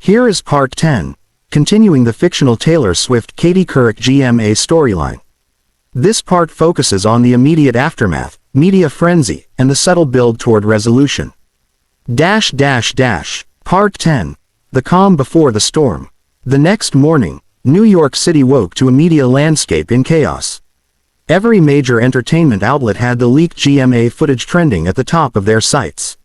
Here is Part 10, continuing the fictional Taylor Swift-Katie Couric GMA storyline. This part focuses on the immediate aftermath, media frenzy, and the subtle build toward resolution. Part 10. The calm before the storm. The next morning, New York City woke to a media landscape in chaos. Every major entertainment outlet had the leaked GMA footage trending at the top of their sites.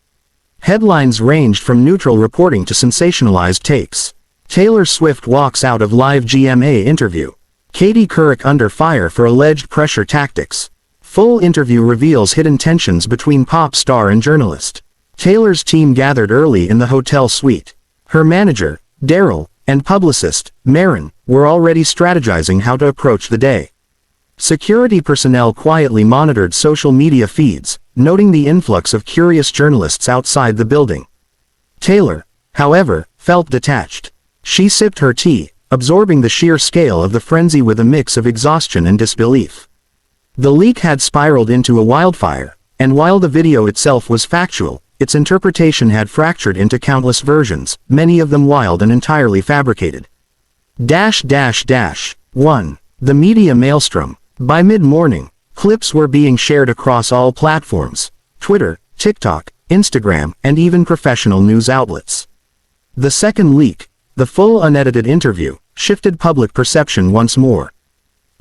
Headlines ranged from neutral reporting to sensationalized takes. Taylor Swift walks out of live GMA interview. Katie Couric under fire for alleged pressure tactics. Full interview reveals hidden tensions between pop star and journalist. Taylor's team gathered early in the hotel suite. Her manager, Daryl, and publicist, Maren, were already strategizing how to approach the day. Security personnel quietly monitored social media feeds, noting the influx of curious journalists outside the building. Taylor, however, felt detached. She sipped her tea, absorbing the sheer scale of the frenzy with a mix of exhaustion and disbelief. The leak had spiraled into a wildfire, and while the video itself was factual, its interpretation had fractured into countless versions, many of them wild and entirely fabricated. 1. The media maelstrom. By mid-morning, clips were being shared across all platforms: Twitter, TikTok, Instagram, and even professional news outlets. The second leak, the full unedited interview, shifted public perception once more.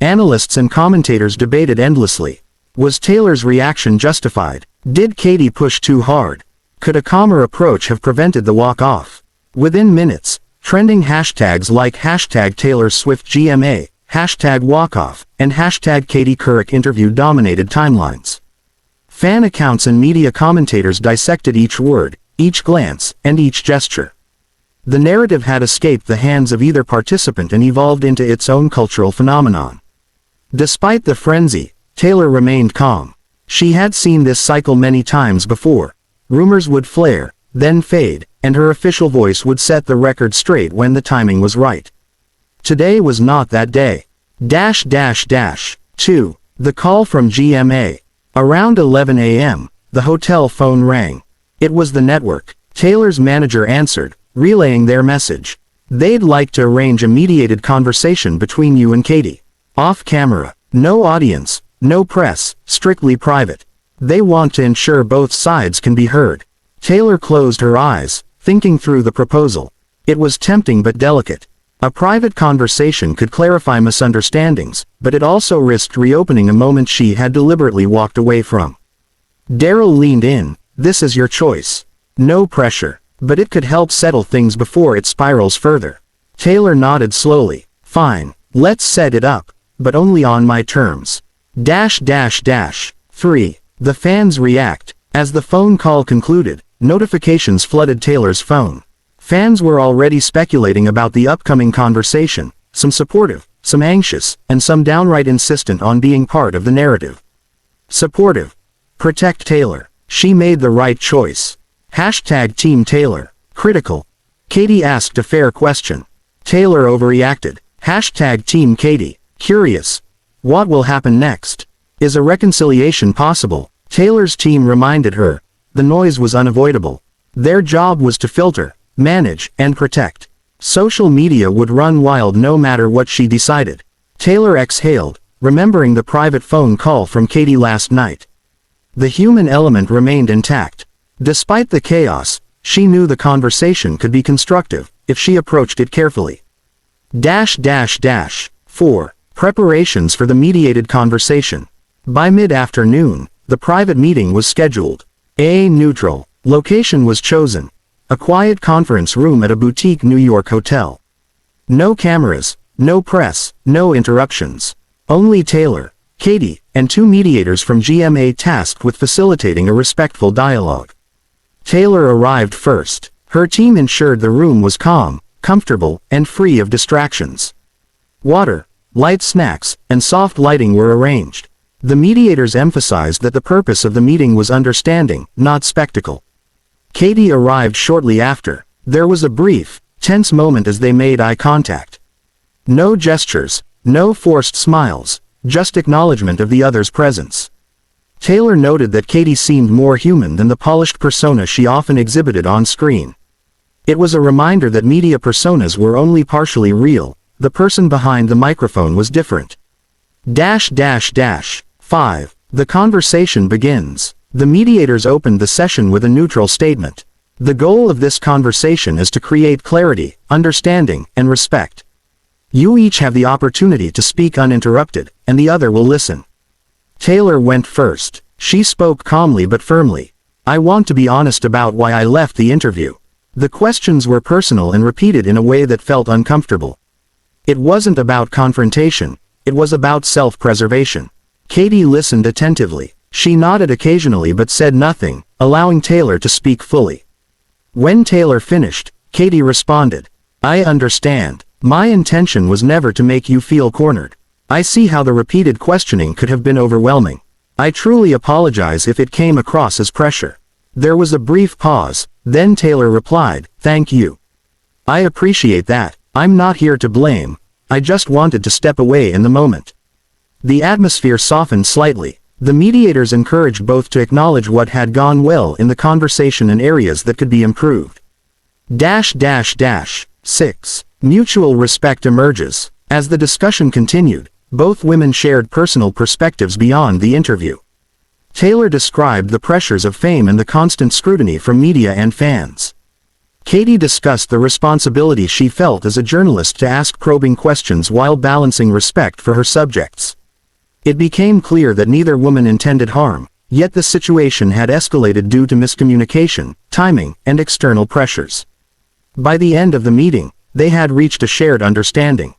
Analysts and commentators debated endlessly. Was Taylor's reaction justified? Did Katie push too hard? Could a calmer approach have prevented the walk-off? Within minutes, trending hashtags like #TaylorSwiftGMA, #walkoff, and #Katie Couric interview dominated timelines. Fan accounts and media commentators dissected each word, each glance, and each gesture. The narrative had escaped the hands of either participant and evolved into its own cultural phenomenon. Despite the frenzy, Taylor remained calm. She had seen this cycle many times before. Rumors would flare, then fade, and her official voice would set the record straight when the timing was right. Today was not that day. 2. The call from GMA. Around 11 a.m., the hotel phone rang. It was the network. Taylor's manager answered, relaying their message. They'd like to arrange a mediated conversation between you and Katie. Off camera. No audience, no press, strictly private. They want to ensure both sides can be heard. Taylor closed her eyes, thinking through the proposal. It was tempting but delicate. A private conversation could clarify misunderstandings, but it also risked reopening a moment she had deliberately walked away from. Daryl leaned in. This is your choice. No pressure, but it could help settle things before it spirals further. Taylor nodded slowly. Fine, let's set it up, but only on my terms. 3. The fans react. As the phone call concluded, notifications flooded Taylor's phone. Fans were already speculating about the upcoming conversation, some supportive, some anxious, and some downright insistent on being part of the narrative. Supportive. Protect Taylor. She made the right choice. #Team Taylor. Critical. Katie asked a fair question. Taylor overreacted. #Team Katie. Curious. What will happen next? Is a reconciliation possible? Taylor's team reminded her. The noise was unavoidable. Their job was to filter, manage, and protect. Social media would run wild no matter what she decided. Taylor exhaled, remembering the private phone call from Katie last night. The human element remained intact. Despite the chaos, she knew the conversation could be constructive, if she approached it carefully. 4. Preparations for the mediated conversation. By mid-afternoon, the private meeting was scheduled. A neutral location was chosen. A quiet conference room at a boutique New York hotel. No cameras, no press, no interruptions. Only Taylor, Katie, and 2 mediators from GMA tasked with facilitating a respectful dialogue. Taylor arrived first. Her team ensured the room was calm, comfortable, and free of distractions. Water, light snacks, and soft lighting were arranged. The mediators emphasized that the purpose of the meeting was understanding, not spectacle. Katie arrived shortly after. There was a brief, tense moment as they made eye contact. No gestures, no forced smiles, just acknowledgement of the other's presence. Taylor noted that Katie seemed more human than the polished persona she often exhibited on screen. It was a reminder that media personas were only partially real. The person behind the microphone was different. 5. The conversation begins. The mediators opened the session with a neutral statement. The goal of this conversation is to create clarity, understanding, and respect. You each have the opportunity to speak uninterrupted, and the other will listen. Taylor went first. She spoke calmly but firmly. I want to be honest about why I left the interview. The questions were personal and repeated in a way that felt uncomfortable. It wasn't about confrontation, it was about self-preservation. Katie listened attentively. She nodded occasionally but said nothing, allowing Taylor to speak fully. When Taylor finished, Katie responded, I understand. My intention was never to make you feel cornered. I see how the repeated questioning could have been overwhelming. I truly apologize if it came across as pressure. There was a brief pause, then Taylor replied, Thank you. I appreciate that. I'm not here to blame. I just wanted to step away in the moment. The atmosphere softened slightly. The mediators encouraged both to acknowledge what had gone well in the conversation and areas that could be improved. 6. Mutual respect emerges. As the discussion continued, both women shared personal perspectives beyond the interview. Taylor described the pressures of fame and the constant scrutiny from media and fans. Katie discussed the responsibility she felt as a journalist to ask probing questions while balancing respect for her subjects. It became clear that neither woman intended harm, yet the situation had escalated due to miscommunication, timing, and external pressures. By the end of the meeting, they had reached a shared understanding.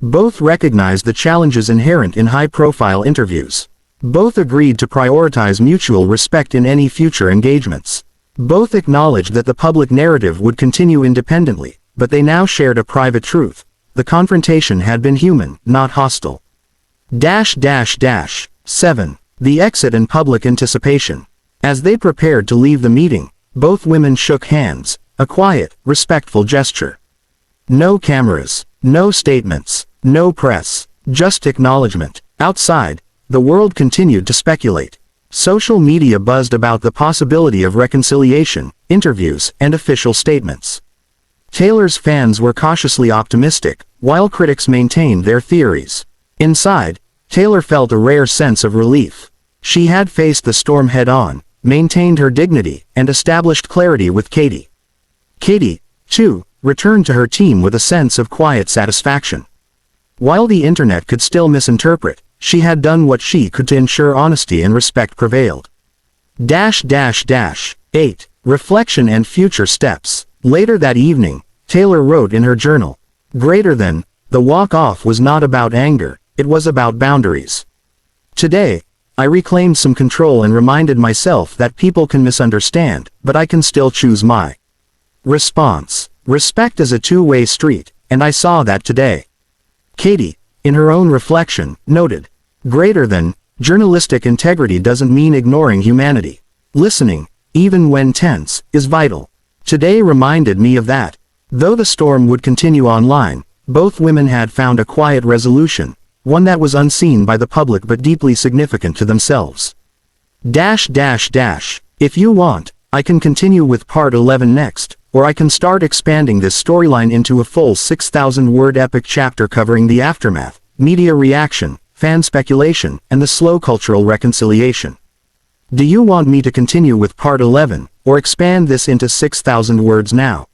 Both recognized the challenges inherent in high-profile interviews. Both agreed to prioritize mutual respect in any future engagements. Both acknowledged that the public narrative would continue independently, but they now shared a private truth. The confrontation had been human, not hostile. 7. The exit and public anticipation. As they prepared to leave the meeting, both women shook hands, a quiet, respectful gesture. No cameras, no statements, no press, just acknowledgement. Outside, the world continued to speculate. Social media buzzed about the possibility of reconciliation, interviews, and official statements. Taylor's fans were cautiously optimistic, while critics maintained their theories. Inside, Taylor felt a rare sense of relief. She had faced the storm head-on, maintained her dignity, and established clarity with Katie. Katie, too, returned to her team with a sense of quiet satisfaction. While the internet could still misinterpret, she had done what she could to ensure honesty and respect prevailed. 8. Reflection and future steps. Later that evening, Taylor wrote in her journal, the walk-off was not about anger, it was about boundaries. Today, I reclaimed some control and reminded myself that people can misunderstand, but I can still choose my response. Respect is a two-way street, and I saw that today. Katie, in her own reflection, noted, journalistic integrity doesn't mean ignoring humanity. Listening, even when tense, is vital. Today reminded me of that. Though the storm would continue online, both women had found a quiet resolution, one that was unseen by the public but deeply significant to themselves. If you want, I can continue with part 11 next, or I can start expanding this storyline into a full 6,000-word epic chapter covering the aftermath, media reaction, fan speculation, and the slow cultural reconciliation. Do you want me to continue with part 11, or expand this into 6,000 words now?